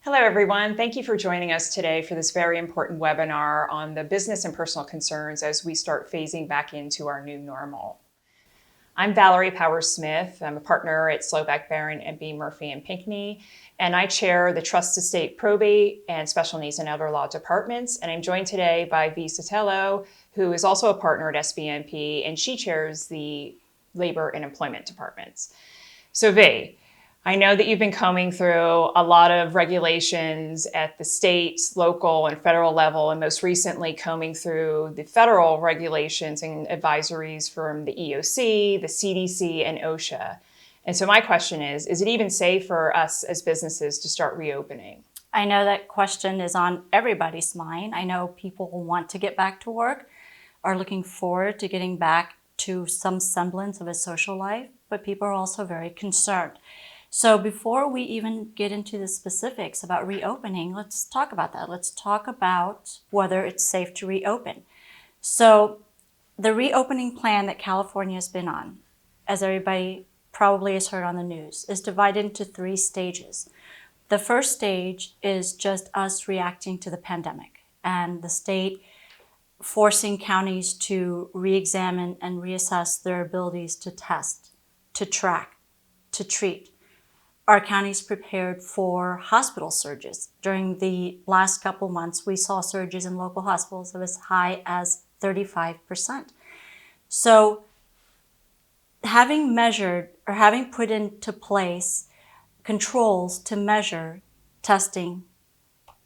Hello, everyone. Thank you for joining us today for this very important webinar on the business and personal concerns as we start phasing back into our new normal. I'm Valerie Powers-Smith. I'm a partner at Slovak, Barron, MB, Murphy & Pinckney, and I chair the Trust Estate Probate and Special Needs and Elder Law departments. And I'm joined today by V. Sotelo, who is also a partner at SBEMP, and she chairs the Labor and Employment departments. So V, I know that you've been combing through a lot of regulations at the state, local, and federal level, and most recently combing through the federal regulations and advisories from the EOC, the CDC, and OSHA. And so my question is it even safe for us as businesses to start reopening? I know that question is on everybody's mind. I know people want to get back to work, are looking forward to getting back to some semblance of a social life, but people are also very concerned. So before we even get into the specifics about reopening, let's talk about that. Let's talk about whether it's safe to reopen. So the reopening plan that California has been on, as everybody probably has heard on the news, is divided into 3 stages. The first stage is just us reacting to the pandemic and the state forcing counties to re-examine and reassess their abilities to test, to track, to treat. Our counties prepared for hospital surges. During the last couple months, we saw surges in local hospitals of as high as 35%. So having measured or having put into place controls to measure testing,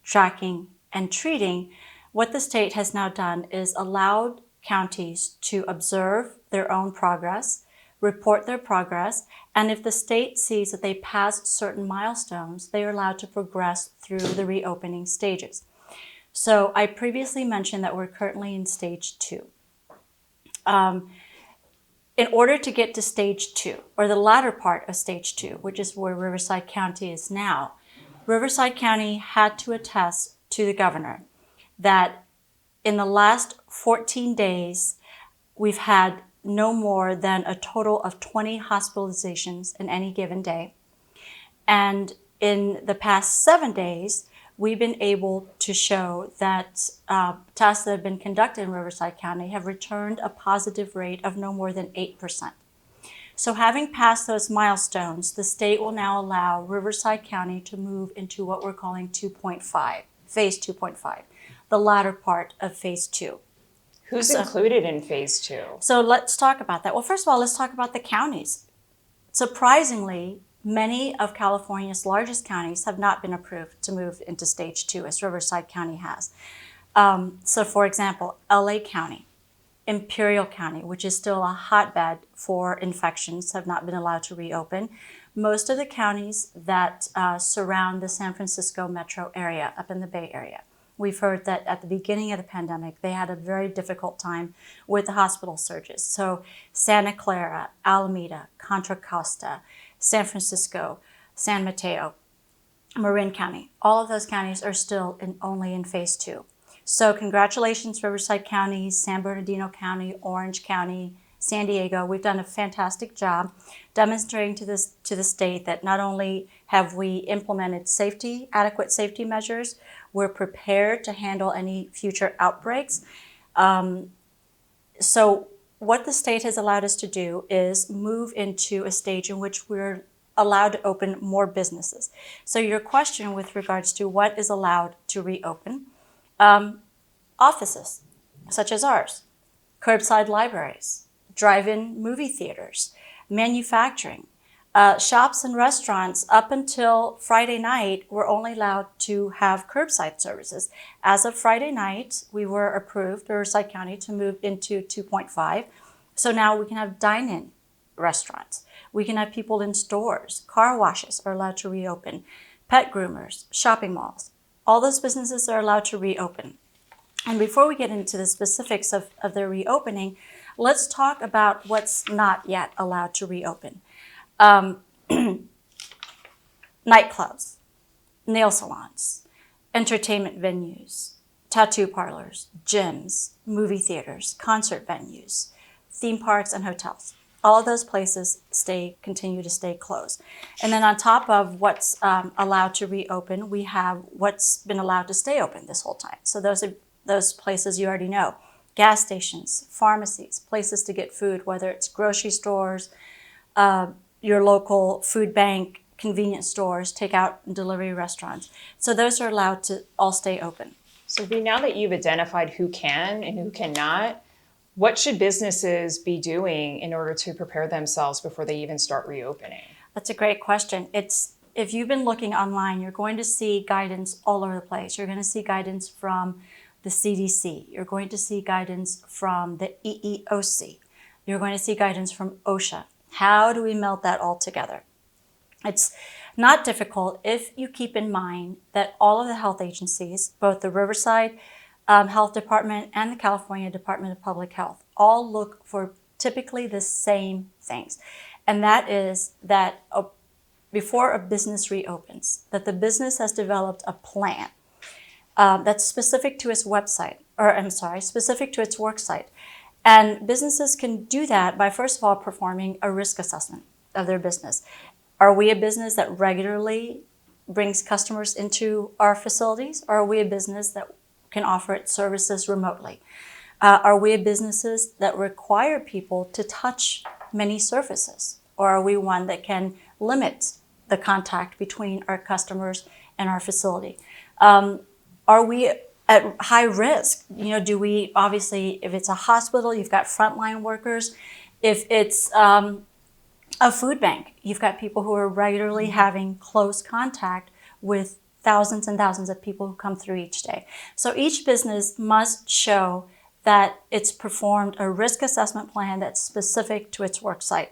tracking, and treating, what the state has now done is allowed counties to observe their own progress, report their progress, and if the state sees that they pass certain milestones, they are allowed to progress through the reopening stages. So I previously mentioned that we're currently in stage 2. In order to get to stage 2, or the latter part of stage 2, which is where Riverside County is now, Riverside County had to attest to the governor that in the last 14 days, we've had no more than a total of 20 hospitalizations in any given day. And in the past 7 days, we've been able to show that tests that have been conducted in Riverside County have returned a positive rate of no more than 8%. So having passed those milestones, the state will now allow Riverside County to move into what we're calling 2.5, phase 2.5, the latter part of phase 2. Who's included in phase 2? So let's talk about that. Well, first of all, let's talk about the counties. Surprisingly, many of California's largest counties have not been approved to move into stage 2, as Riverside County has. So for example, LA County, Imperial County, which is still a hotbed for infections, have not been allowed to reopen. Most of the counties that surround the San Francisco metro area, up in the Bay Area. We've heard that at the beginning of the pandemic, they had a very difficult time with the hospital surges. So Santa Clara, Alameda, Contra Costa, San Francisco, San Mateo, Marin County, all of those counties are still only in phase 2. So congratulations, Riverside County, San Bernardino County, Orange County, San Diego. We've done a fantastic job demonstrating to the state that not only have we implemented adequate safety measures, we're prepared to handle any future outbreaks. So what the state has allowed us to do is move into a stage in which we're allowed to open more businesses. So your question with regards to what is allowed to reopen, offices such as ours, curbside libraries, drive-in movie theaters, manufacturing, shops and restaurants up until Friday night were only allowed to have curbside services. As of Friday night, we were approved, Riverside County, to move into 2.5. So now we can have dine-in restaurants. We can have people in stores. Car washes are allowed to reopen. Pet groomers, shopping malls. All those businesses are allowed to reopen. And before we get into the specifics of their reopening, let's talk about what's not yet allowed to reopen. Nightclubs, nail salons, entertainment venues, tattoo parlors, gyms, movie theaters, concert venues, theme parks, and hotels. All of those places continue to stay closed. And then on top of what's allowed to reopen, we have what's been allowed to stay open this whole time. So those places you already know: gas stations, pharmacies, places to get food, whether it's grocery stores, your local food bank, convenience stores, takeout and delivery restaurants. So those are allowed to all stay open. So now that you've identified who can and who cannot, what should businesses be doing in order to prepare themselves before they even start reopening? That's a great question. If you've been looking online, you're going to see guidance all over the place. You're going to see guidance from the CDC. You're going to see guidance from the EEOC. You're going to see guidance from OSHA. How do we meld that all together? It's not difficult if you keep in mind that all of the health agencies, both the Riverside Health Department and the California Department of Public Health, all look for typically the same things. And that is that before a business reopens, that the business has developed a plan that's specific to its website, specific to its work site. And businesses can do that by, first of all, performing a risk assessment of their business. Are we a business that regularly brings customers into our facilities? Or are we a business that can offer its services remotely? Are we a businesses that require people to touch many surfaces? Or are we one that can limit the contact between our customers and our facility? Are we at high risk? Do we, obviously, if it's a hospital, you've got frontline workers. If it's a food bank, you've got people who are regularly having close contact with thousands and thousands of people who come through each day. So each business must show that it's performed a risk assessment plan that's specific to its work site.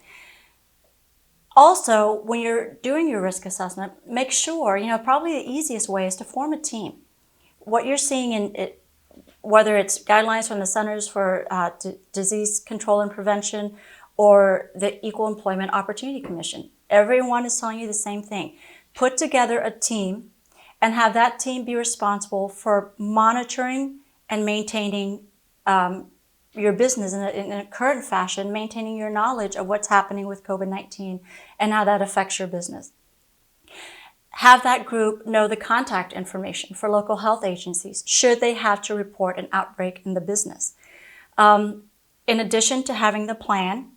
Also, when you're doing your risk assessment, make sure, probably the easiest way is to form a team. What you're seeing in it, whether it's guidelines from the Centers for Disease Control and Prevention or the Equal Employment Opportunity Commission, everyone is telling you the same thing. Put together a team and have that team be responsible for monitoring and maintaining your business in a current fashion, maintaining your knowledge of what's happening with COVID-19 and how that affects your business. Have that group know the contact information for local health agencies should they have to report an outbreak in the business. In addition to having the plan,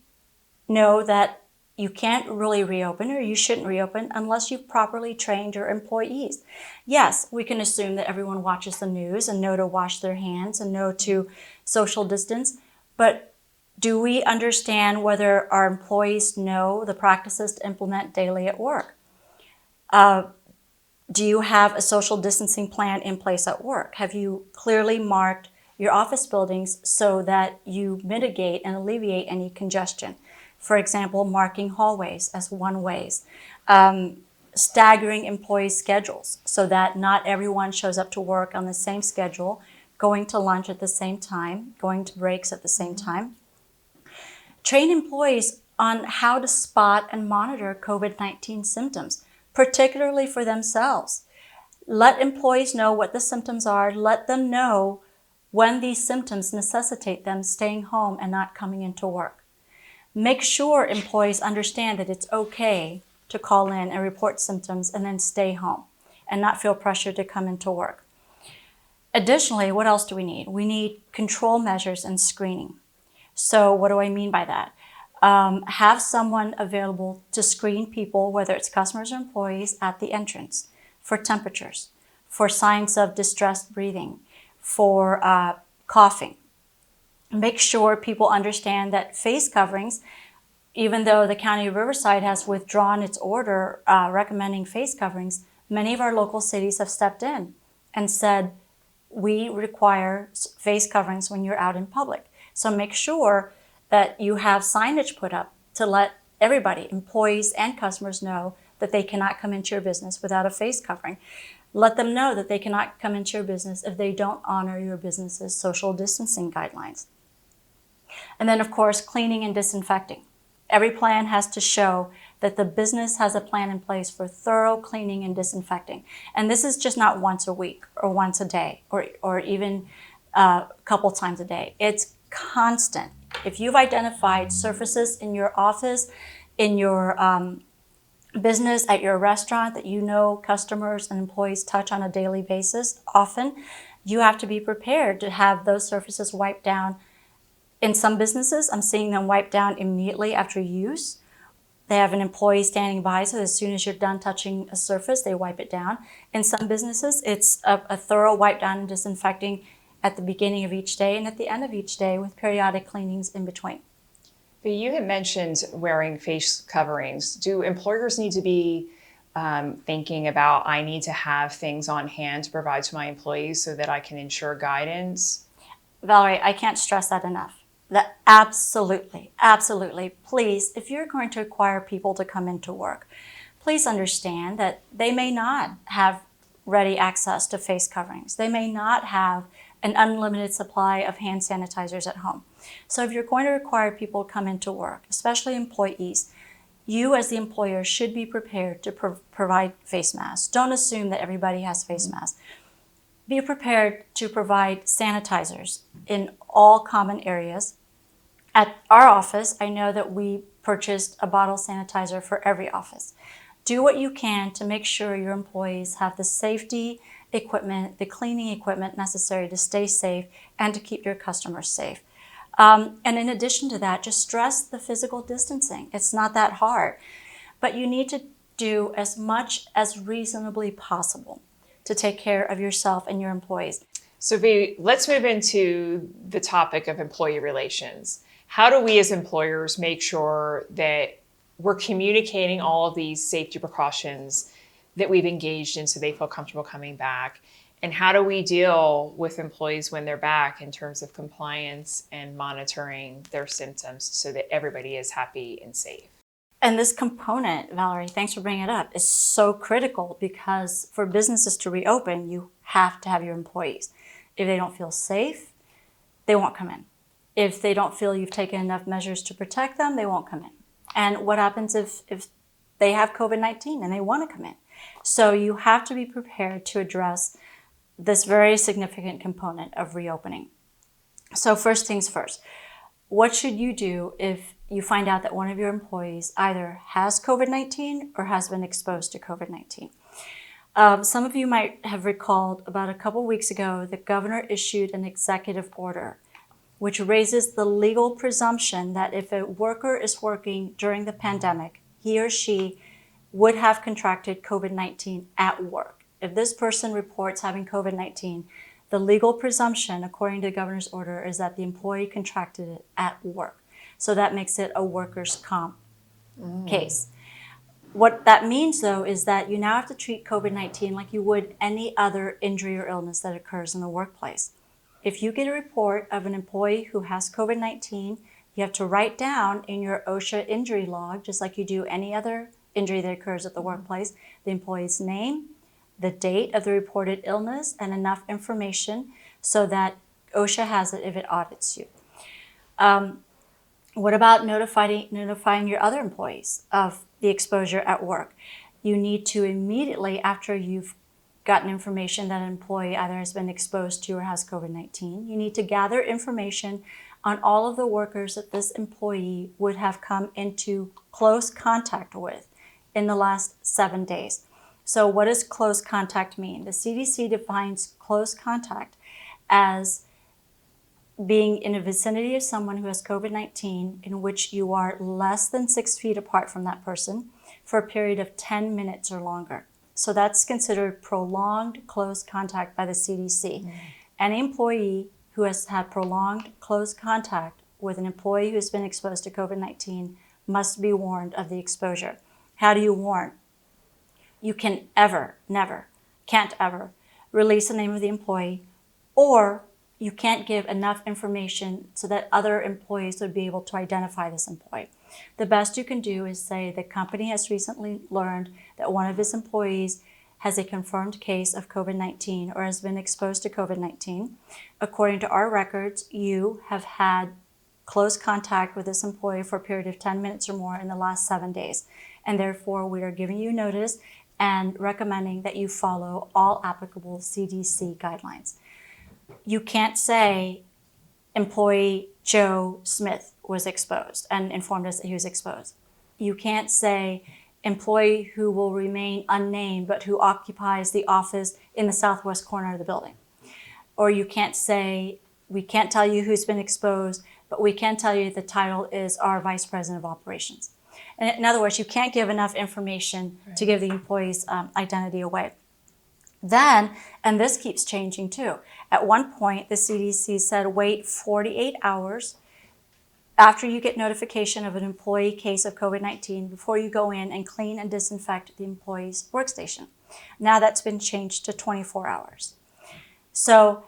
know that you can't really reopen, or you shouldn't reopen unless you've properly trained your employees. Yes, we can assume that everyone watches the news and know to wash their hands and know to social distance, but do we understand whether our employees know the practices to implement daily at work? Do you have a social distancing plan in place at work? Have you clearly marked your office buildings so that you mitigate and alleviate any congestion? For example, marking hallways as one-ways, staggering employee schedules so that not everyone shows up to work on the same schedule, going to lunch at the same time, going to breaks at the same time. Train employees on how to spot and monitor COVID-19 symptoms, particularly for themselves. Let employees know what the symptoms are. Let them know when these symptoms necessitate them staying home and not coming into work. Make sure employees understand that it's okay to call in and report symptoms and then stay home and not feel pressure to come into work. Additionally, what else do we need? We need control measures and screening. So what do I mean by that? Have someone available to screen people, whether it's customers or employees, at the entrance for temperatures, for signs of distressed breathing, for coughing. Make sure people understand that face coverings, even though the County of Riverside has withdrawn its order recommending face coverings, many of our local cities have stepped in and said, we require face coverings when you're out in public. So make sure that you have signage put up to let everybody, employees and customers, know that they cannot come into your business without a face covering. Let them know that they cannot come into your business if they don't honor your business's social distancing guidelines. And then, of course, cleaning and disinfecting. Every plan has to show that the business has a plan in place for thorough cleaning and disinfecting. And this is just not once a week or once a day or even a couple times a day. It's constant If you've identified surfaces in your office, in your business, at your restaurant that you know customers and employees touch on a daily basis often, you have to be prepared to have those surfaces wiped down. In some businesses, I'm seeing them wiped down immediately after use. They have an employee standing by, so as soon as you're done touching a surface, they wipe it down. In some businesses, it's a thorough wipe down and disinfecting at the beginning of each day and at the end of each day with periodic cleanings in between. But you had mentioned wearing face coverings. Do employers need to be thinking about, I need to have things on hand to provide to my employees so that I can ensure guidance? Valerie, I can't stress that enough. That absolutely, absolutely. Please, if you're going to require people to come into work, please understand that they may not have ready access to face coverings. They may not have an unlimited supply of hand sanitizers at home. So if you're going to require people to come into work, especially employees, you as the employer should be prepared to provide face masks. Don't assume that everybody has face masks. Be prepared to provide sanitizers in all common areas. At our office, I know that we purchased a bottle sanitizer for every office. Do what you can to make sure your employees have the safety equipment, the cleaning equipment necessary to stay safe and to keep your customers safe. And in addition to that, just stress the physical distancing. It's not that hard, but you need to do as much as reasonably possible to take care of yourself and your employees. So let's move into the topic of employee relations. How do we as employers make sure that we're communicating all of these safety precautions that we've engaged in so they feel comfortable coming back? And how do we deal with employees when they're back in terms of compliance and monitoring their symptoms so that everybody is happy and safe? And this component, Valerie, thanks for bringing it up, is so critical because for businesses to reopen, you have to have your employees. If they don't feel safe, they won't come in. If they don't feel you've taken enough measures to protect them, they won't come in. And what happens if they have COVID-19 and they want to come in? So you have to be prepared to address this very significant component of reopening. So first things first, what should you do if you find out that one of your employees either has COVID-19 or has been exposed to COVID-19? Some of you might have recalled about a couple weeks ago, the governor issued an executive order which raises the legal presumption that if a worker is working during the pandemic, he or she would have contracted COVID-19 at work. If this person reports having COVID-19, the legal presumption, according to the governor's order, is that the employee contracted it at work. So that makes it a workers' comp case. What that means, though, is that you now have to treat COVID-19 like you would any other injury or illness that occurs in the workplace. If you get a report of an employee who has COVID-19, you have to write down in your OSHA injury log, just like you do any other injury that occurs at the workplace, the employee's name, the date of the reported illness, and enough information so that OSHA has it if it audits you. What about notifying your other employees of the exposure at work? You need to immediately, after you've gotten information that an employee either has been exposed to or has COVID-19, you need to gather information on all of the workers that this employee would have come into close contact with in the last 7 days. So what does close contact mean? The CDC defines close contact as being in the vicinity of someone who has COVID-19 in which you are less than 6 feet apart from that person for a period of 10 minutes or longer. So that's considered prolonged close contact by the CDC. Any employee who has had prolonged close contact with an employee who has been exposed to COVID-19 must be warned of the exposure. How do you warn? You can't ever release the name of the employee, or you can't give enough information so that other employees would be able to identify this employee. The best you can do is say the company has recently learned that one of its employees has a confirmed case of COVID-19 or has been exposed to COVID-19. According to our records, you have had close contact with this employee for a period of 10 minutes or more in the last 7 days. And therefore, we are giving you notice and recommending that you follow all applicable CDC guidelines. You can't say employee Joe Smith was exposed and informed us that he was exposed. You can't say employee who will remain unnamed but who occupies the office in the southwest corner of the building. Or you can't say, we can't tell you who's been exposed, but we can tell you the title is our Vice President of Operations. And in other words, you can't give enough information to give the employee's identity away. Then, and this keeps changing too, at one point the CDC said wait 48 hours after you get notification of an employee case of COVID-19 before you go in and clean and disinfect the employee's workstation. Now that's been changed to 24 hours. So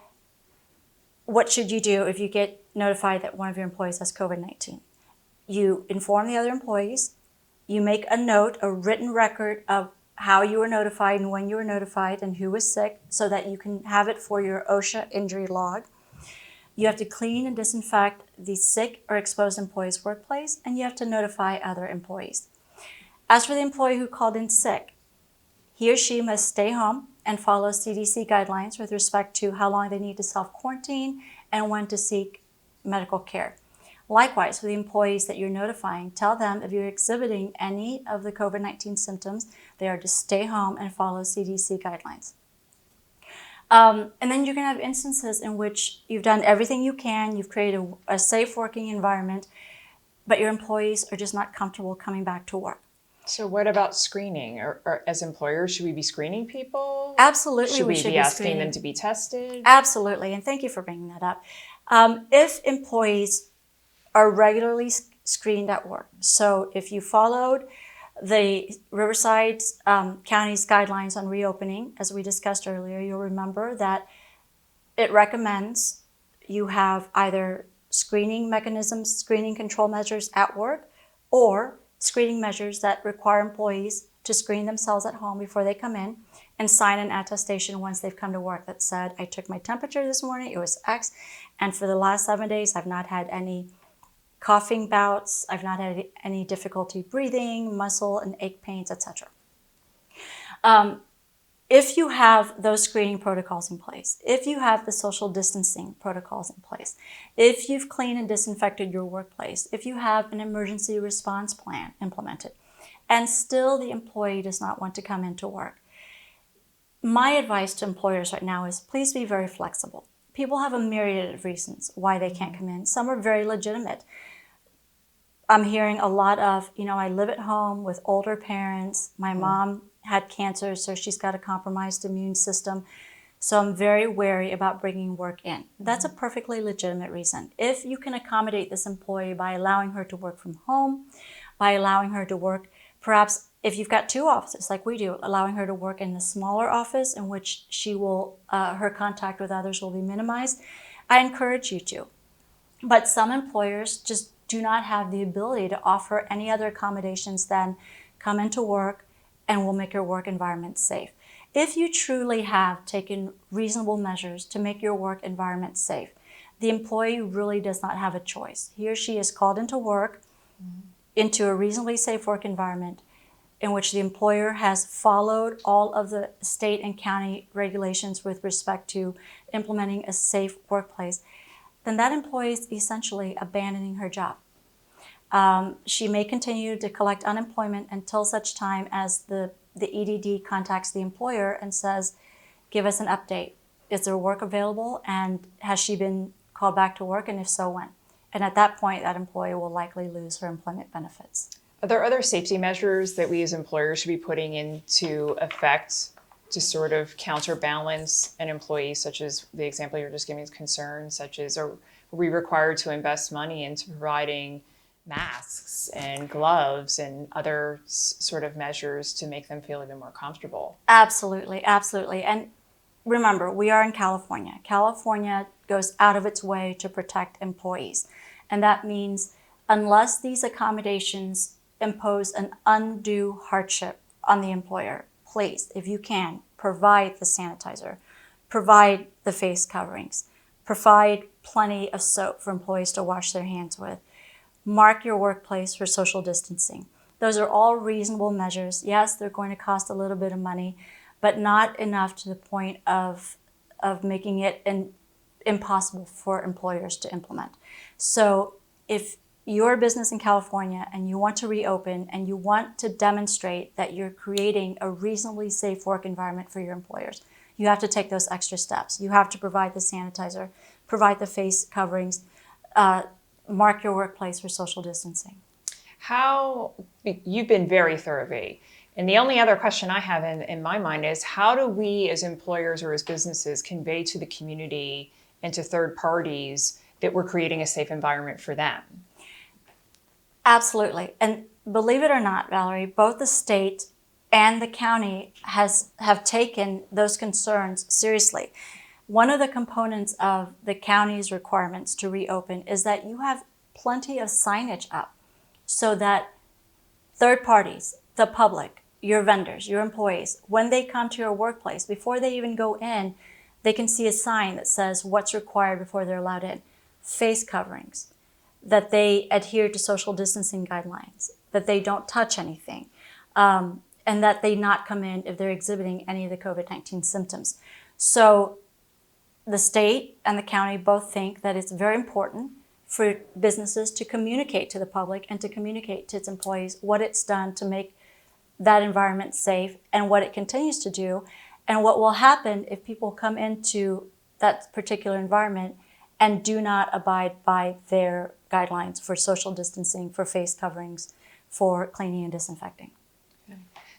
what should you do if you get notified that one of your employees has COVID-19? You inform the other employees, you make a note, a written record of how you were notified and when you were notified and who was sick so that you can have it for your OSHA injury log. You have to clean and disinfect the sick or exposed employee's workplace, and you have to notify other employees. As for the employee who called in sick, he or she must stay home and follow CDC guidelines with respect to how long they need to self-quarantine and when to seek medical care. Likewise, for the employees that you're notifying, tell them if you're exhibiting any of the COVID-19 symptoms, they are to stay home and follow CDC guidelines. And then you're going to have instances in which you've done everything you can, you've created a safe working environment, but your employees are just not comfortable coming back to work. So what about screening? Or as employers, should we be screening people? Absolutely, Should we be asking screening them to be tested? Absolutely, and thank you for bringing that up. If employees are regularly screened at work, so if you followed the Riverside County's guidelines on reopening, as we discussed earlier, you'll remember that it recommends you have either screening mechanisms, screening control measures at work, or screening measures that require employees to screen themselves at home before they come in and sign an attestation once they've come to work that said, I took my temperature this morning, it was X, and for the last 7 days, I've not had any coughing bouts, I've not had any difficulty breathing, muscle and ache pains, etc. If you have those screening protocols in place, if you have the social distancing protocols in place, if you've cleaned and disinfected your workplace, if you have an emergency response plan implemented, and still the employee does not want to come into work, my advice to employers right now is please be very flexible. People have a myriad of reasons why they can't come in. Some are very legitimate. I'm hearing a lot of, I live at home with older parents. My mom had cancer, so she's got a compromised immune system. So I'm very wary about bringing work in. That's a perfectly legitimate reason. If you can accommodate this employee by allowing her to work from home, by allowing her to work, perhaps if you've got two offices like we do, allowing her to work in the smaller office in which she will, her contact with others will be minimized, I encourage you to. But some employers just do not have the ability to offer any other accommodations than come into work and we'll make your work environment safe. If you truly have taken reasonable measures to make your work environment safe, the employee really does not have a choice. He or she is called into work, into a reasonably safe work environment in which the employer has followed all of the state and county regulations with respect to implementing a safe workplace, then that employee is essentially abandoning her job. She may continue to collect unemployment until such time as the EDD contacts the employer and says, give us an update. Is there work available? And has she been called back to work? And if so, when? And at that point, that employee will likely lose her employment benefits. Are there other safety measures that we as employers should be putting into effect to sort of counterbalance an employee, such as the example you're just giving is concerned, such as are we required to invest money into providing masks and gloves and other sort of measures to make them feel even more comfortable? Absolutely, absolutely. And remember, we are in California. California goes out of its way to protect employees. And that means unless these accommodations impose an undue hardship on the employer, please, if you can, provide the sanitizer, provide the face coverings, provide plenty of soap for employees to wash their hands with. Mark your workplace for social distancing. Those are all reasonable measures. Yes, they're going to cost a little bit of money, but not enough to the point of making it impossible for employers to implement. So if you're a business in California and you want to reopen and you want to demonstrate that you're creating a reasonably safe work environment for your employers, you have to take those extra steps. You have to provide the sanitizer, provide the face coverings, mark your workplace for social distancing. You've been very thorough. And the only other question I have in my mind is, how do we as employers or as businesses convey to the community and to third parties that we're creating a safe environment for them? Absolutely. And believe it or not, Valerie, both the state and the county have taken those concerns seriously. One of the components of the county's requirements to reopen is that you have plenty of signage up so that third parties, the public, your vendors, your employees, when they come to your workplace, before they even go in, they can see a sign that says what's required before they're allowed in. Face coverings, that they adhere to social distancing guidelines, that they don't touch anything, and that they not come in if they're exhibiting any of the COVID-19 symptoms. So the state and the county both think that it's very important for businesses to communicate to the public and to communicate to its employees what it's done to make that environment safe and what it continues to do, and what will happen if people come into that particular environment and do not abide by their guidelines for social distancing, for face coverings, for cleaning and disinfecting.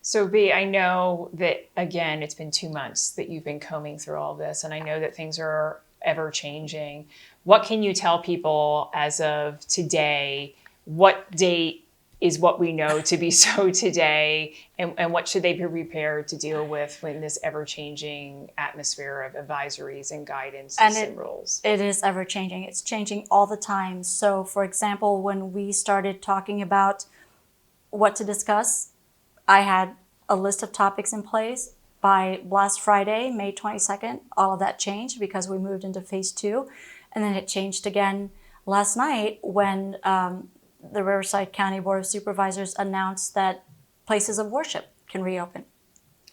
So B, I know that, again, it's been 2 months that you've been combing through all this, and I know that things are ever changing. What can you tell people as of today? What date is what we know to be so today, and what should they be prepared to deal with in this ever-changing atmosphere of advisories and guidance and rules? It is ever-changing. It's changing all the time. So, for example, when we started talking about what to discuss, I had a list of topics in place. By last Friday, May 22nd, all of that changed because we moved into phase 2. And then it changed again last night when the Riverside County Board of Supervisors announced that places of worship can reopen.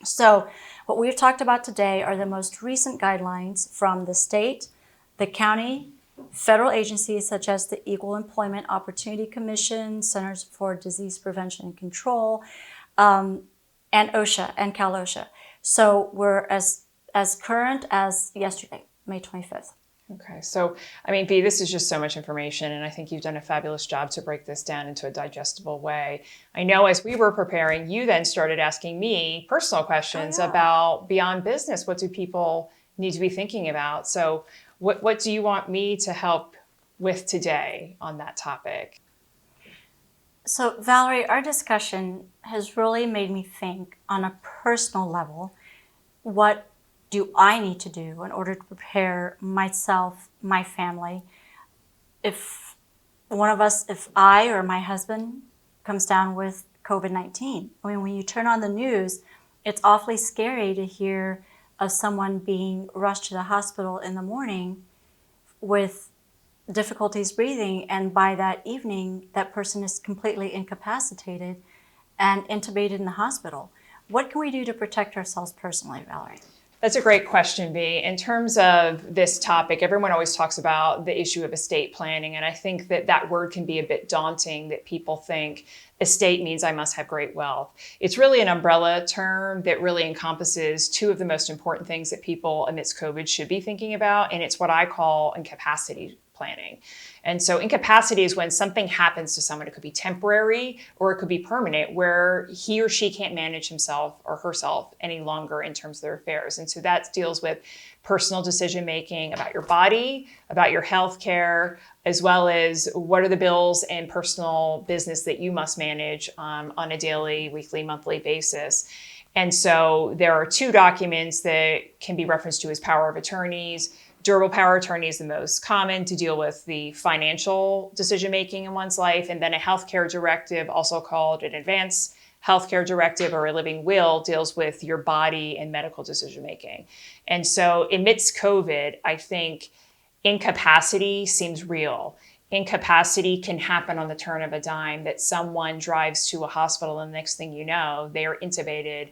So what we've talked about today are the most recent guidelines from the state, the county, federal agencies such as the Equal Employment Opportunity Commission, Centers for Disease Prevention and Control, and OSHA and Cal OSHA. So we're as current as yesterday, May 25th. Okay, so I mean, B, this is just so much information, and I think you've done a fabulous job to break this down into a digestible way. I know as we were preparing, you then started asking me personal questions about beyond business. What do people need to be thinking about? So what do you want me to help with today on that topic? So Valerie, our discussion has really made me think on a personal level, what do I need to do in order to prepare myself, my family, if one of us, if I or my husband comes down with COVID-19? I mean, when you turn on the news, it's awfully scary to hear of someone being rushed to the hospital in the morning with difficulties breathing, and by that evening, that person is completely incapacitated and intubated in the hospital. What can we do to protect ourselves personally, Valerie? That's a great question, B. In terms of this topic, everyone always talks about the issue of estate planning, and I think that word can be a bit daunting, that people think estate means I must have great wealth. It's really an umbrella term that really encompasses two of the most important things that people amidst COVID should be thinking about, and it's what I call incapacity planning. And so incapacity is when something happens to someone. It could be temporary or it could be permanent, where he or she can't manage himself or herself any longer in terms of their affairs. And so that deals with personal decision-making about your body, about your health care, as well as what are the bills and personal business that you must manage on a daily, weekly, monthly basis. And so there are two documents that can be referenced to as power of attorneys. Durable power attorney is the most common to deal with the financial decision-making in one's life. And then a healthcare directive, also called an advance healthcare directive or a living will, deals with your body and medical decision-making. And so amidst COVID, I think incapacity seems real. Incapacity can happen on the turn of a dime, that someone drives to a hospital and the next thing you know, they are intubated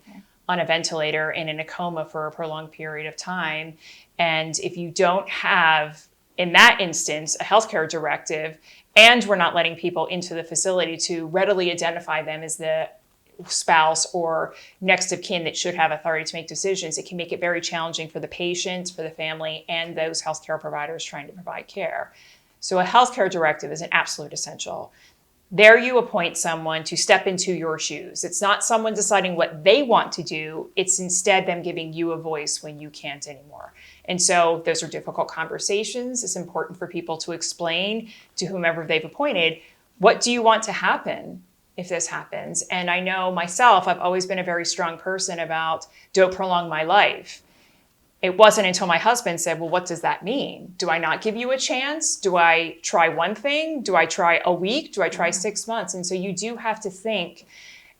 on a ventilator and in a coma for a prolonged period of time. And if you don't have, in that instance, a healthcare directive, and we're not letting people into the facility to readily identify them as the spouse or next of kin that should have authority to make decisions, it can make it very challenging for the patient, for the family, and those healthcare providers trying to provide care. So a healthcare directive is an absolute essential. There you appoint someone to step into your shoes. It's not someone deciding what they want to do. It's instead them giving you a voice when you can't anymore. And so those are difficult conversations. It's important for people to explain to whomever they've appointed, what do you want to happen if this happens? And I know myself, I've always been a very strong person about don't prolong my life. It wasn't until my husband said, well, what does that mean? Do I not give you a chance? Do I try one thing? Do I try a week? Do I try 6 months? And so you do have to think,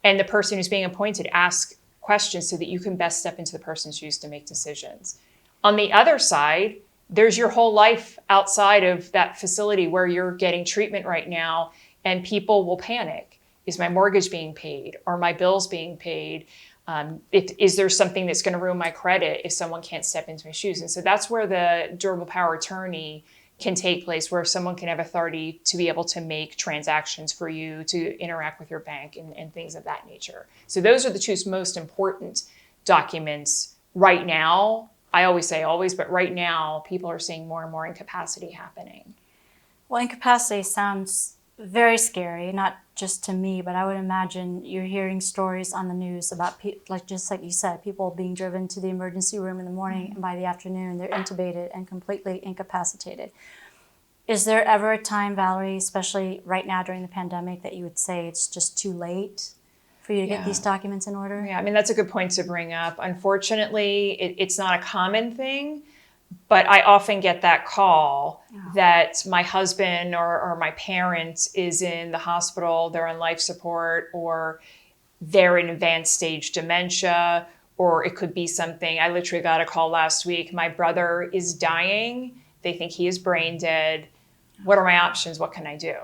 and the person who's being appointed, ask questions so that you can best step into the person's shoes to make decisions. On the other side, there's your whole life outside of that facility where you're getting treatment right now, and people will panic. Is my mortgage being paid? Are my bills being paid? Is there something that's going to ruin my credit if someone can't step into my shoes? And so that's where the durable power attorney can take place, where someone can have authority to be able to make transactions for you, to interact with your bank and things of that nature. So those are the two most important documents right now. I always say always, but right now people are seeing more and more incapacity happening. Well, incapacity sounds very scary, not just to me, but I would imagine you're hearing stories on the news about, just like you said, people being driven to the emergency room in the morning, and by the afternoon they're intubated and completely incapacitated. Is there ever a time, Valerie, especially right now during the pandemic, that you would say it's just too late for you to get these documents in order? Yeah, I mean, that's a good point to bring up. Unfortunately, it's not a common thing. But I often get that call that my husband or my parent is in the hospital, they're on life support, or they're in advanced stage dementia, or it could be something. I literally got a call last week. My brother is dying. They think he is brain dead. What are my options? What can I do?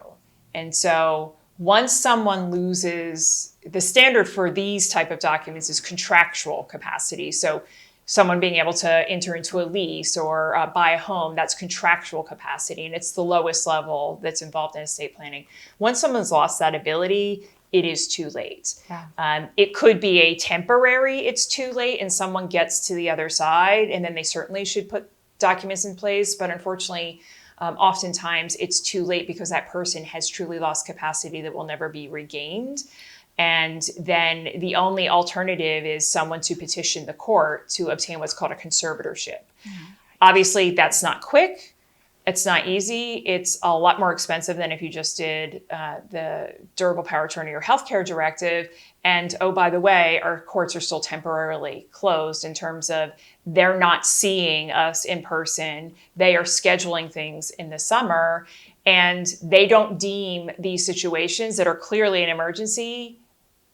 And so once someone loses, the standard for these type of documents is contractual capacity. So someone being able to enter into a lease or buy a home, that's contractual capacity, and it's the lowest level that's involved in estate planning. Once someone's lost that ability, it is too late. It could be a temporary, it's too late, and someone gets to the other side, and then they certainly should put documents in place, but unfortunately, oftentimes it's too late because that person has truly lost capacity that will never be regained. And then the only alternative is someone to petition the court to obtain what's called a conservatorship. Obviously, that's not quick. It's not easy. It's a lot more expensive than if you just did the durable power attorney or healthcare directive. And oh, by the way, our courts are still temporarily closed in terms of they're not seeing us in person. They are scheduling things in the summer, and they don't deem these situations that are clearly an emergency.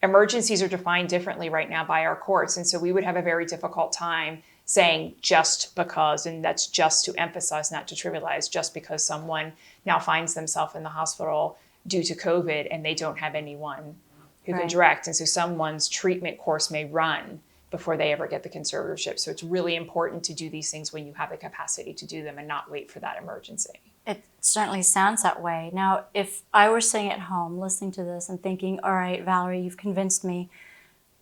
Emergencies are defined differently right now by our courts. And so we would have a very difficult time saying just because, and that's just to emphasize, not to trivialize, just because someone now finds themselves in the hospital due to COVID and they don't have anyone who can direct. And so someone's treatment course may run before they ever get the conservatorship. So it's really important to do these things when you have the capacity to do them and not wait for that emergency. It certainly sounds that way. Now, if I were sitting at home listening to this and thinking, all right, Valerie, you've convinced me,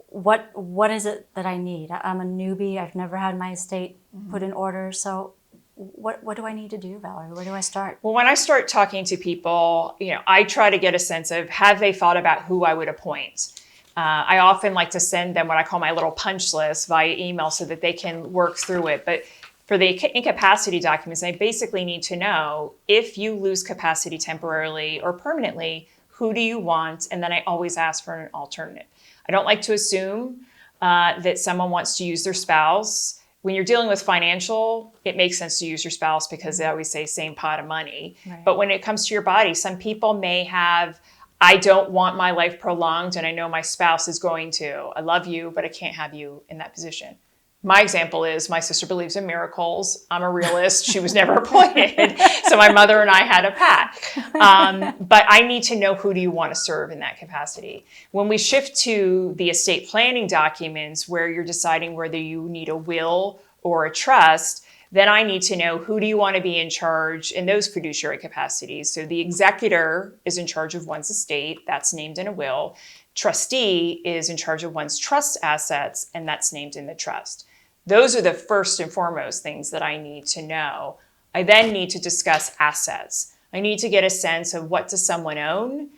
what is it that I need? I'm a newbie. I've never had my estate put in order. So what do I need to do, Valerie? Where do I start? Well, when I start talking to people, I try to get a sense of, have they thought about who I would appoint? I often like to send them what I call my little punch list via email so that they can work through it. But for the incapacity documents, I basically need to know, if you lose capacity temporarily or permanently, who do you want? And then I always ask for an alternative. I don't like to assume that someone wants to use their spouse. When you're dealing with financial, it makes sense to use your spouse because they always say same pot of money. But when it comes to your body, some people may have, I don't want my life prolonged and I know my spouse is going to. I love you, but I can't have you in that position. My example is my sister believes in miracles. I'm a realist. She was never appointed. So my mother and I had a pact. But I need to know, who do you want to serve in that capacity? When we shift to the estate planning documents, where you're deciding whether you need a will or a trust, then I need to know, who do you want to be in charge in those fiduciary capacities? So the executor is in charge of one's estate, that's named in a will. Trustee is in charge of one's trust assets, and that's named in the trust. Those are the first and foremost things that I need to know. I then need to discuss assets. I need to get a sense of, what does someone own?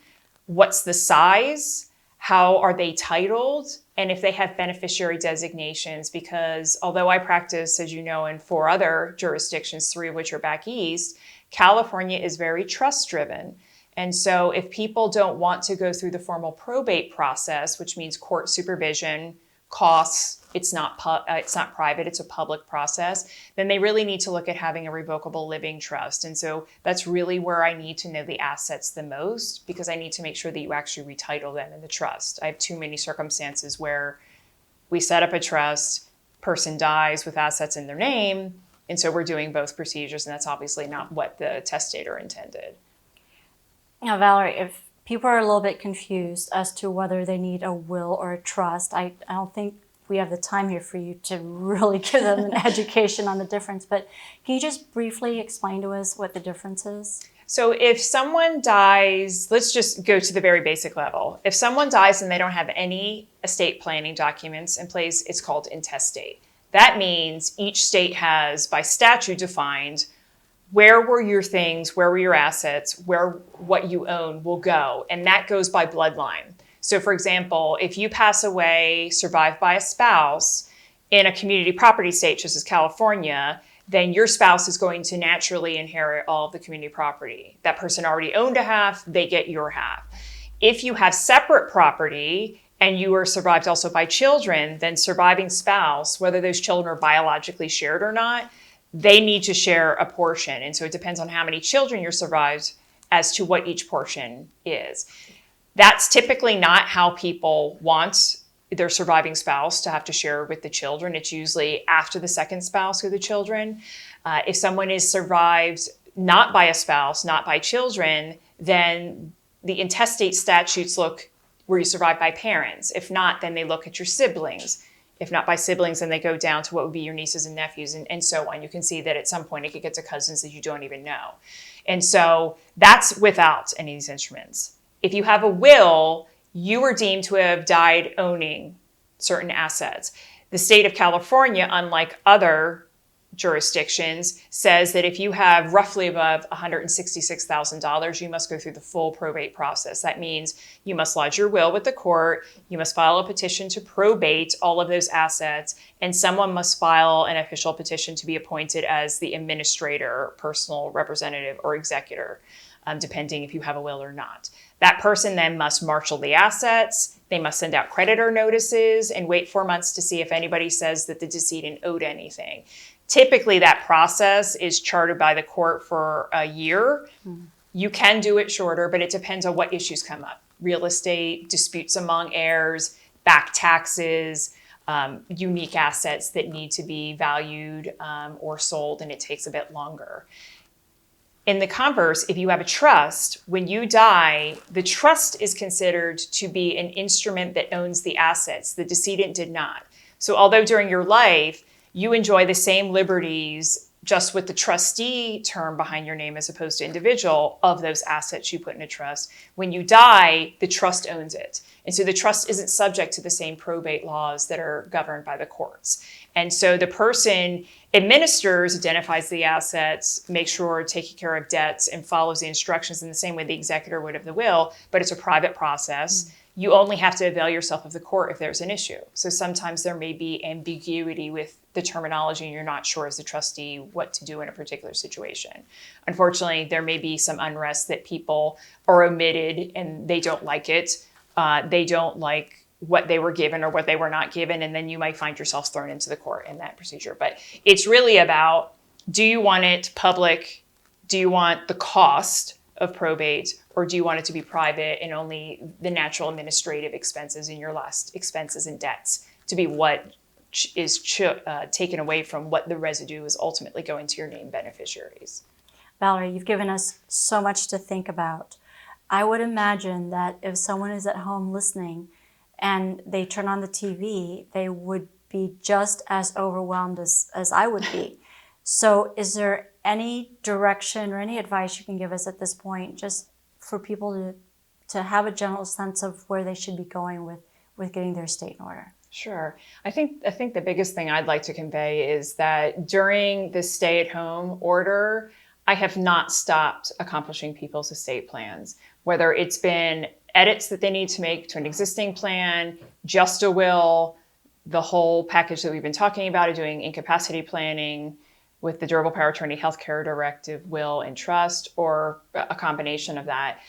What's the size? How are they titled? And if they have beneficiary designations, because although I practice, as you know, in 4 other jurisdictions, 3 of which are back east, California is very trust driven. And so if people don't want to go through the formal probate process, which means court supervision, costs, it's not private, it's a public process, then they really need to look at having a revocable living trust. And so that's really where I need to know the assets the most, because I need to make sure that you actually retitle them in the trust. I have too many circumstances where we set up a trust, person dies with assets in their name, and so we're doing both procedures, and that's obviously not what the testator intended. Now, Valerie, if people are a little bit confused as to whether they need a will or a trust, I don't think we have the time here for you to really give them an education on the difference, but can you just briefly explain to us what the difference is? So if someone dies, let's just go to the very basic level. If someone dies and they don't have any estate planning documents in place, it's called intestate. That means each state has, by statute, defined where were your things, where were your assets, where what you own will go. And that goes by bloodline. So for example, if you pass away, survived by a spouse in a community property state, such as California, then your spouse is going to naturally inherit all of the community property. That person already owned a half, they get your half. If you have separate property and you are survived also by children, then surviving spouse, whether those children are biologically shared or not, they need to share a portion. And so it depends on how many children you're survived as to what each portion is. That's typically not how people want their surviving spouse to have to share with the children. It's usually after the second spouse or the children. If someone is survived not by a spouse, not by children, then the intestate statutes look where you survive by parents. If not, then they look at your siblings. If not by siblings, then they go down to what would be your nieces and nephews, and so on. You can see that at some point it could get to cousins that you don't even know. And so that's without any of these instruments. If you have a will, you are deemed to have died owning certain assets. The state of California, unlike other jurisdictions, says that if you have roughly above $166,000, you must go through the full probate process. That means you must lodge your will with the court, you must file a petition to probate all of those assets, and someone must file an official petition to be appointed as the administrator, personal representative, or executor, depending if you have a will or not. That person then must marshal the assets, they must send out creditor notices, and wait 4 months to see if anybody says that the decedent owed anything. Typically, that process is chartered by the court for a year. You can do it shorter, but it depends on what issues come up. Real estate, disputes among heirs, back taxes, unique assets that need to be valued or sold, and it takes a bit longer. In the converse, if you have a trust, when you die, the trust is considered to be an instrument that owns the assets. The decedent did not. So although during your life, you enjoy the same liberties, just with the trustee term behind your name as opposed to individual, of those assets you put in a trust, when you die, the trust owns it. And so the trust isn't subject to the same probate laws that are governed by the courts. And so the person administers, identifies the assets, makes sure taking care of debts, and follows the instructions in the same way the executor would of the will, but it's a private process. You only have to avail yourself of the court if there's an issue. So sometimes there may be ambiguity with the terminology and you're not sure as the trustee what to do in a particular situation. Unfortunately, there may be some unrest that people are omitted and they don't like it. They don't like what they were given or what they were not given, and then you might find yourself thrown into the court in that procedure. But it's really about, do you want it public? Do you want the cost of probate, or do you want it to be private and only the natural administrative expenses and your last expenses and debts to be what is taken away from what the residue is ultimately going to your named beneficiaries? Valerie, you've given us so much to think about. I would imagine that if someone is at home listening and they turn on the TV, they would be just as overwhelmed as I would be. So is there any direction or any advice you can give us at this point, just for people to have a general sense of where they should be going with getting their estate in order? Sure. I think the biggest thing I'd like to convey is that during the stay-at-home order, I have not stopped accomplishing people's estate plans, whether it's been edits that they need to make to an existing plan, just a will, the whole package that we've been talking about, doing incapacity planning with the durable power of attorney, healthcare directive, will, and trust, or a combination of that.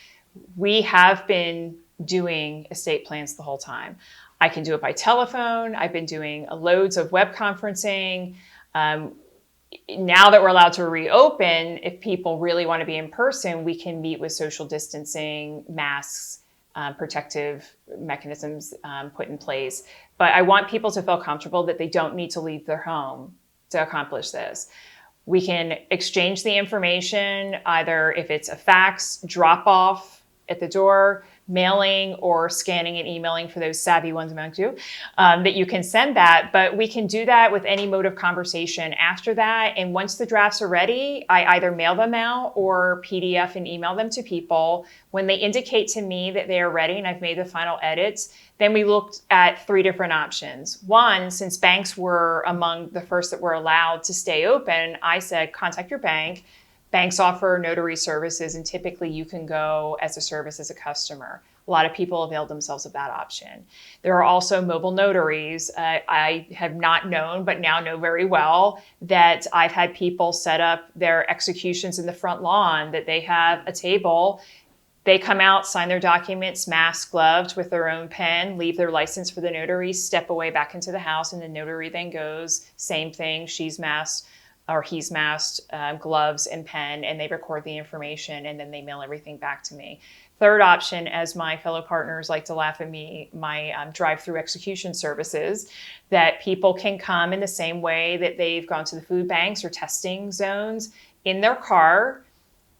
We have been doing estate plans the whole time. I can do it by telephone. I've been doing loads of web conferencing. Now that we're allowed to reopen, if people really want to be in person, we can meet with social distancing, masks, protective mechanisms put in place. But I want people to feel comfortable that they don't need to leave their home to accomplish this. We can exchange the information, either if it's a fax, drop off at the door, mailing, or scanning and emailing for those savvy ones among you, that you can send that. But we can do that with any mode of conversation after that. And once the drafts are ready, I either mail them out or PDF and email them to people. When they indicate to me that they are ready and I've made the final edits, then we looked at 3 different options. One, since banks were among the first that were allowed to stay open, I said, contact your bank. Banks offer notary services, and typically you can go as a service as a customer. A lot of people availed themselves of that option. There are also mobile notaries. I have not known, but now know very well, that I've had people set up their executions in the front lawn, that they have a table. They come out, sign their documents, masked, gloved, with their own pen, leave their license for the notary, step away back into the house, and the notary then goes, same thing, she's masked, or he's masked, gloves and pen, and they record the information, and then they mail everything back to me. Third option, as my fellow partners like to laugh at me, my drive-through execution services, that people can come in the same way that they've gone to the food banks or testing zones in their car.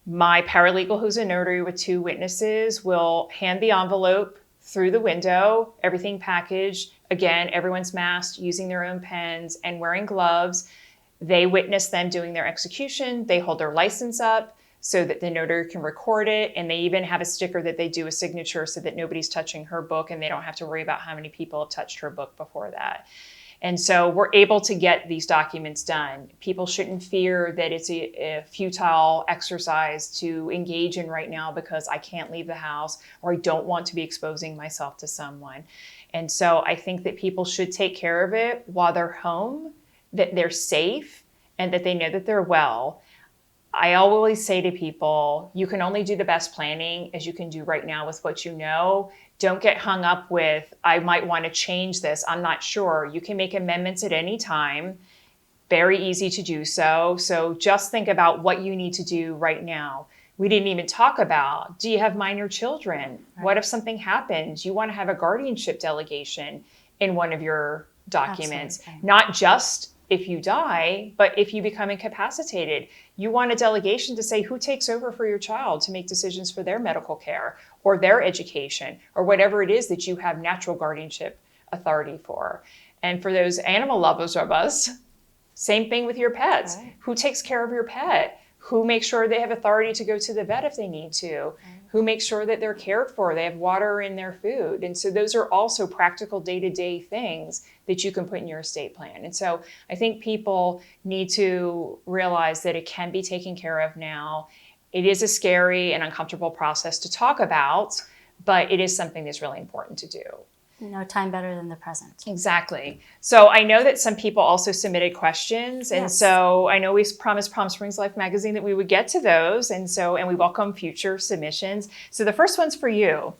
My paralegal, who's a notary with 2 witnesses, will hand the envelope through the window, everything packaged. Again, everyone's masked, using their own pens, and wearing gloves. They witness them doing their execution. They hold their license up so that the notary can record it. And they even have a sticker that they do a signature so that nobody's touching her book, and they don't have to worry about how many people have touched her book before that. And so we're able to get these documents done. People shouldn't fear that it's a futile exercise to engage in right now because I can't leave the house, or I don't want to be exposing myself to someone. And so I think that people should take care of it while they're home, that they're safe, and that they know that they're well. I always say to people, you can only do the best planning as you can do right now with what you know. Don't get hung up with, I might want to change this, I'm not sure. You can make amendments at any time. Very easy to do so. So just think about what you need to do right now. We didn't even talk about, do you have minor children? Right. What if something happens? You want to have a guardianship delegation in one of your documents. Absolutely. Not just if you die, but if you become incapacitated. You want a delegation to say who takes over for your child to make decisions for their medical care or their education or whatever it is that you have natural guardianship authority for. And for those animal lovers of us, same thing with your pets. Right. Who takes care of your pet? Who makes sure they have authority to go to the vet if they need to? Right. Who makes sure that they're cared for, they have water in their food? And so those are also practical day-to-day things that you can put in your estate plan. And so I think people need to realize that it can be taken care of now. It is a scary and uncomfortable process to talk about, but it is something that's really important to do. No time better than the present. Exactly. So I know that some people also submitted questions. And so I know we promised Palm Springs Life Magazine that we would get to those. And we welcome future submissions. So the first one's for you.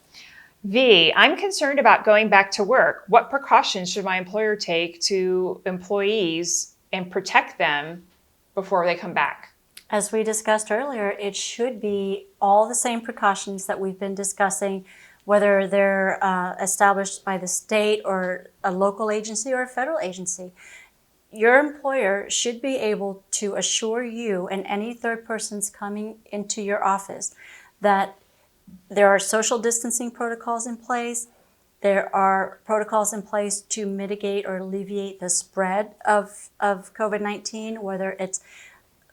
V, I'm concerned about going back to work. What precautions should my employer take to employees and protect them before they come back? As we discussed earlier, it should be all the same precautions that we've been discussing, whether they're established by the state or a local agency or a federal agency. Your employer should be able to assure you and any third persons coming into your office that there are social distancing protocols in place. There are protocols in place to mitigate or alleviate the spread of COVID-19, whether it's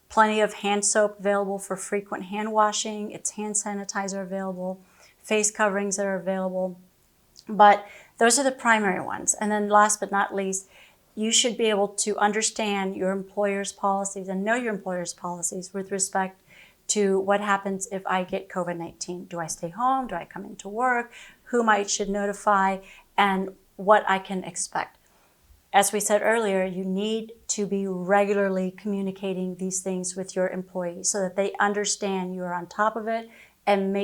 plenty of hand soap available for frequent hand washing, it's hand sanitizer available, face coverings that are available. But those are the primary ones. And then last but not least, you should be able to understand your employer's policies and know your employer's policies with respect to what happens if I get COVID-19. Do I stay home? Do I come into work? Whom I should notify? And what I can expect. As we said earlier, you need to be regularly communicating these things with your employees so that they understand you're on top of it and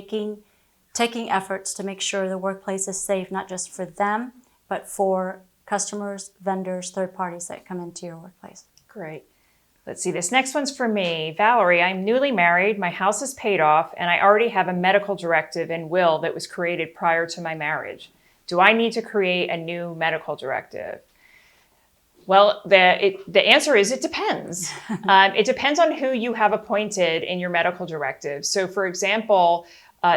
taking efforts to make sure the workplace is safe, not just for them, but for customers, vendors, third parties that come into your workplace. Great. Let's see, this next one's for me. Valerie, I'm newly married, my house is paid off, and I already have a medical directive and will that was created prior to my marriage. Do I need to create a new medical directive? Well, the answer is it depends. It depends on who you have appointed in your medical directive. So for example,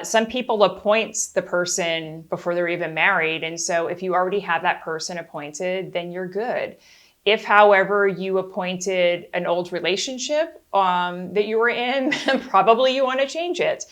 some people appoint the person before they're even married. And so if you already have that person appointed, then you're good. If, however, you appointed an old relationship that you were in, probably you want to change it.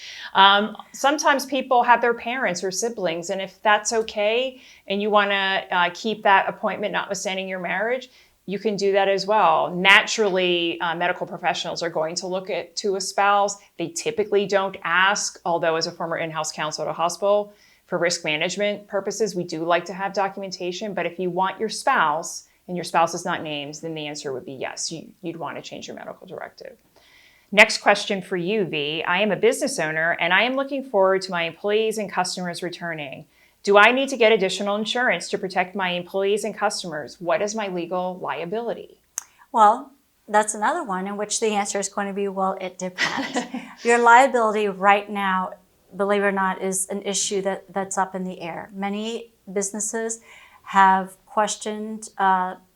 Sometimes people have their parents or siblings, and if that's okay, and you want to keep that appointment notwithstanding your marriage, you can do that as well. Naturally, medical professionals are going to look to a spouse. They typically don't ask, although as a former in-house counsel at a hospital, for risk management purposes, we do like to have documentation. But if you want your spouse, and your spouse is not named, then the answer would be yes, you'd want to change your medical directive. Next question for you, V. I am a business owner and I am looking forward to my employees and customers returning. Do I need to get additional insurance to protect my employees and customers? What is my legal liability? Well, that's another one in which the answer is going to be, well, it depends. Your liability right now, believe it or not, is an issue that's up in the air. Many businesses have questioned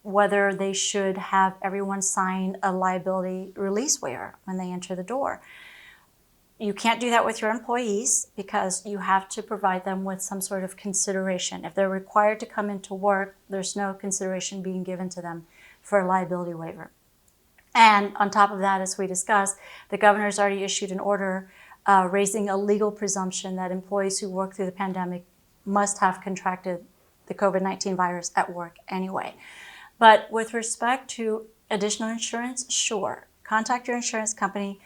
whether they should have everyone sign a liability release waiver when they enter the door. You can't do that with your employees because you have to provide them with some sort of consideration. If they're required to come into work, there's no consideration being given to them for a liability waiver. And on top of that, as we discussed, the governor's already issued an order raising a legal presumption that employees who work through the pandemic must have contracted the COVID-19 virus at work anyway. But with respect to additional insurance, sure, contact your insurance company.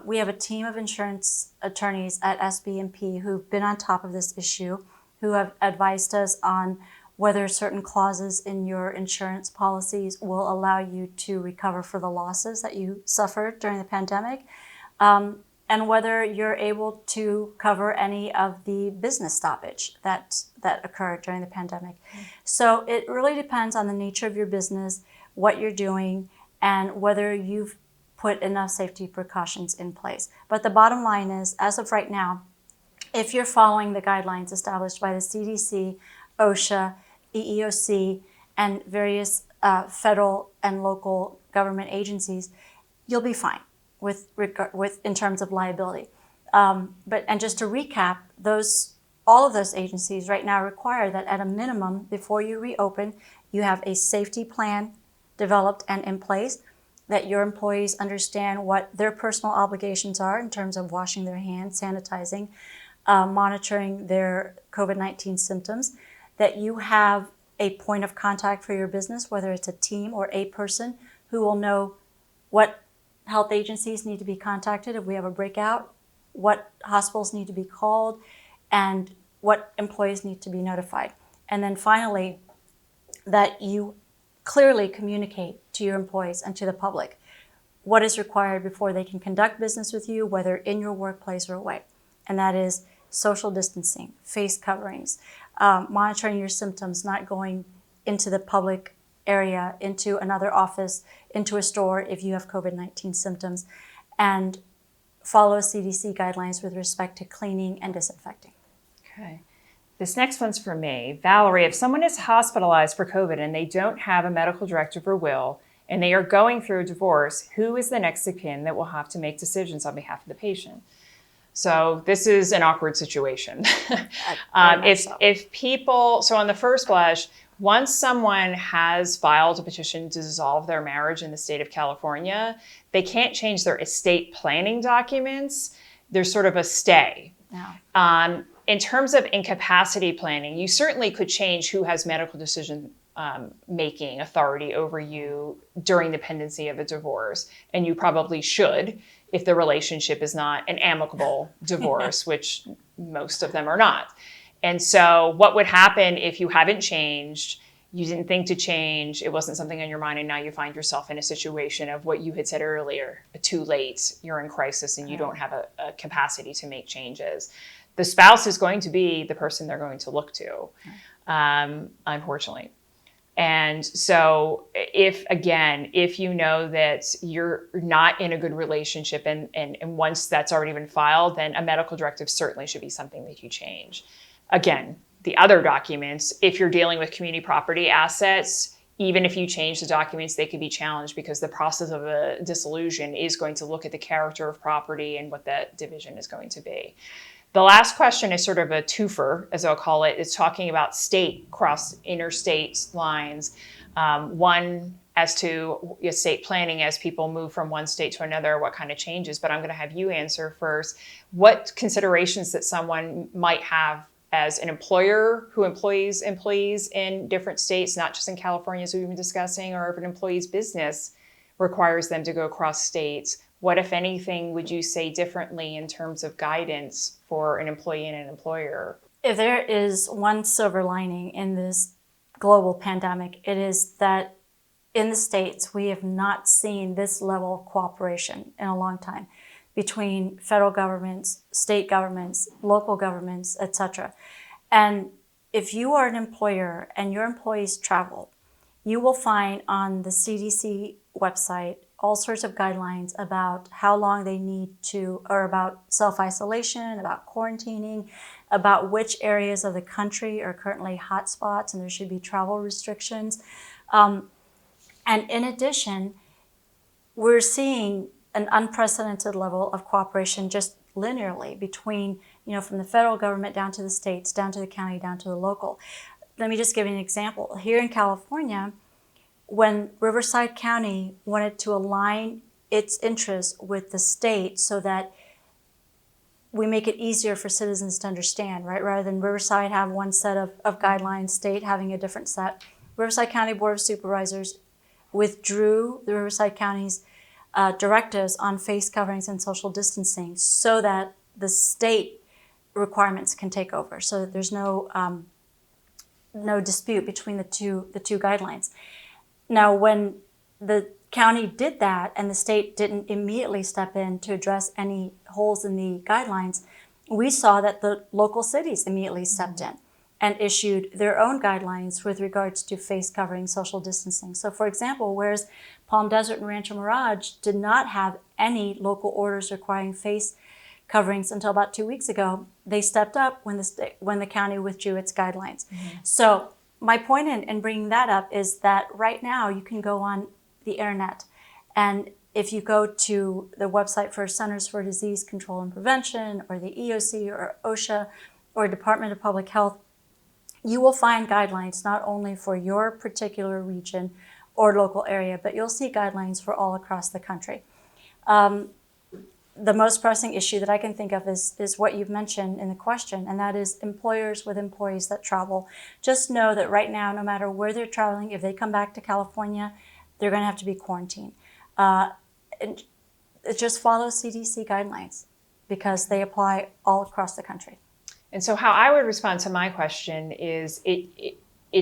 We have a team of insurance attorneys at SBEMP who've been on top of this issue, who have advised us on whether certain clauses in your insurance policies will allow you to recover for the losses that you suffered during the pandemic. And whether you're able to cover any of the business stoppage that occurred during the pandemic. So it really depends on the nature of your business, what you're doing, and whether you've put enough safety precautions in place. But the bottom line is, as of right now, if you're following the guidelines established by the CDC, OSHA, EEOC, and various federal and local government agencies, you'll be fine with in terms of liability. And just to recap, all of those agencies right now require that at a minimum, before you reopen, you have a safety plan developed and in place, that your employees understand what their personal obligations are in terms of washing their hands, sanitizing, monitoring their COVID-19 symptoms, that you have a point of contact for your business, whether it's a team or a person who will know what health agencies need to be contacted if we have a breakout, what hospitals need to be called, and what employees need to be notified. And then finally, that you clearly communicate to your employees and to the public what is required before they can conduct business with you, whether in your workplace or away. And that is social distancing, face coverings, monitoring your symptoms, not going into the public area, into another office, into a store if you have COVID-19 symptoms, and follow CDC guidelines with respect to cleaning and disinfecting. Okay. This next one's for me. Valerie, if someone is hospitalized for COVID and they don't have a medical directive or will, and they are going through a divorce, who is the next of kin that will have to make decisions on behalf of the patient? So this is an awkward situation. If people, so on the first blush, once someone has filed a petition to dissolve their marriage in the state of California, they can't change their estate planning documents. There's sort of a stay. Yeah. In terms of incapacity planning, you certainly could change who has medical decision making authority over you during the pendency of a divorce. And you probably should if the relationship is not an amicable divorce, which most of them are not. And so what would happen if you haven't changed, you didn't think to change, it wasn't something on your mind, and now you find yourself in a situation of what you had said earlier, too late, you're in crisis and you don't have a capacity to make changes. The spouse is going to be the person they're going to look to, unfortunately. And so if you know that you're not in a good relationship and once that's already been filed, then a medical directive certainly should be something that you change. Again, the other documents, if you're dealing with community property assets, even if you change the documents, they could be challenged because the process of a dissolution is going to look at the character of property and what that division is going to be. The last question is sort of a twofer, as I'll call it. It's talking about interstate lines. One as to estate planning as people move from one state to another, what kind of changes, but I'm going to have you answer first. What considerations that someone might have as an employer who employs employees in different states, not just in California as we've been discussing, or if an employee's business requires them to go across states. What, if anything, would you say differently in terms of guidance for an employee and an employer? If there is one silver lining in this global pandemic, it is that in the States, we have not seen this level of cooperation in a long time between federal governments, state governments, local governments, etc. And if you are an employer and your employees travel, you will find on the CDC website all sorts of guidelines about how long they need to, or about self-isolation, about quarantining, about which areas of the country are currently hotspots and there should be travel restrictions. And in addition, we're seeing an unprecedented level of cooperation just linearly between, from the federal government down to the states, down to the county, down to the local. Let me just give you an example. Here in California, when Riverside County wanted to align its interests with the state so that we make it easier for citizens to understand, right? Rather than Riverside have one set of guidelines, state having a different set. Riverside County Board of Supervisors withdrew the Riverside County's directives on face coverings and social distancing so that the state requirements can take over, so that there's no dispute between the two guidelines. Now, when the county did that and the state didn't immediately step in to address any holes in the guidelines, we saw that the local cities immediately stepped in and issued their own guidelines with regards to face covering, social distancing. So, for example, whereas Palm Desert and Rancho Mirage did not have any local orders requiring face coverings until about 2 weeks ago, they stepped up when the county withdrew its guidelines. Mm-hmm. So my point in bringing that up is that right now you can go on the internet, and if you go to the website for Centers for Disease Control and Prevention or the EOC or OSHA or Department of Public Health, you will find guidelines not only for your particular region or local area, but you'll see guidelines for all across the country. The most pressing issue that I can think of is what you've mentioned in the question, and that is employers with employees that travel. Just know that right now, no matter where they're traveling, if they come back to California, they're going to have to be quarantined. And just follow CDC guidelines because they apply all across the country. And so how I would respond to my question is it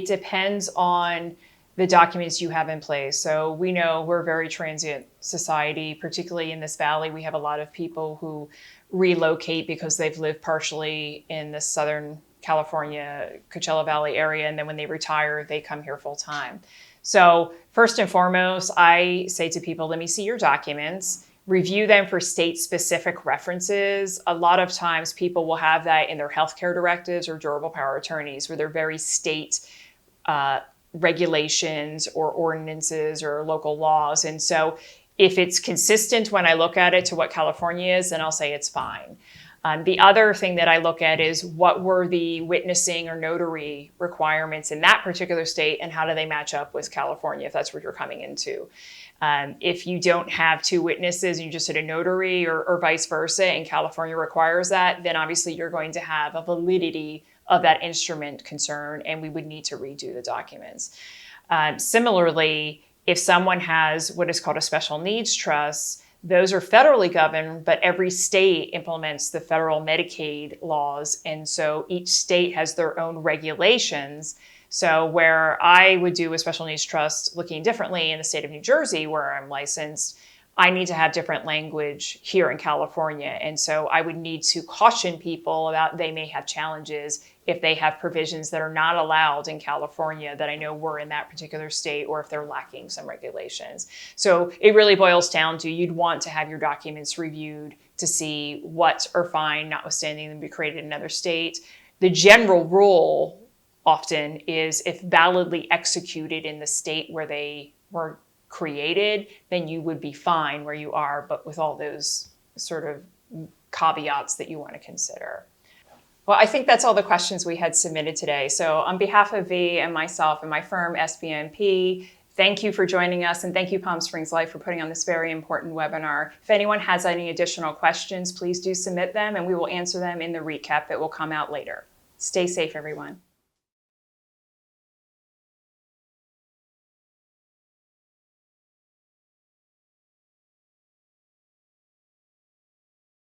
depends on the documents you have in place. So we know we're a very transient society, particularly in this valley. We have a lot of people who relocate because they've lived partially in the Southern California, Coachella Valley area, and then when they retire, they come here full time. So first and foremost, I say to people, let me see your documents, review them for state-specific references. A lot of times people will have that in their healthcare directives or durable power attorneys where they're very state regulations or ordinances or local laws. And so if it's consistent when I look at it to what California is, then I'll say it's fine. The other thing that I look at is what were the witnessing or notary requirements in that particular state, and how do they match up with California if that's where you're coming into. If you don't have two witnesses, you just did a notary or vice versa, and California requires that, then obviously you're going to have a validity of that instrument concern, and we would need to redo the documents. Similarly, if someone has what is called a special needs trust, those are federally governed, but every state implements the federal Medicaid laws. And so each state has their own regulations. So where I would do a special needs trust looking differently in the state of New Jersey, where I'm licensed, I need to have different language here in California. And so I would need to caution people about they may have challenges if they have provisions that are not allowed in California that I know were in that particular state, or if they're lacking some regulations. So it really boils down to you'd want to have your documents reviewed to see what are fine, notwithstanding them be created in another state. The general rule often is if validly executed in the state where they were created, then you would be fine where you are, but with all those sort of caveats that you want to consider. Well, I think that's all the questions we had submitted today. So on behalf of V and myself and my firm, SBEMP, thank you for joining us, and thank you Palm Springs Life for putting on this very important webinar. If anyone has any additional questions, please do submit them and we will answer them in the recap that will come out later. Stay safe, everyone.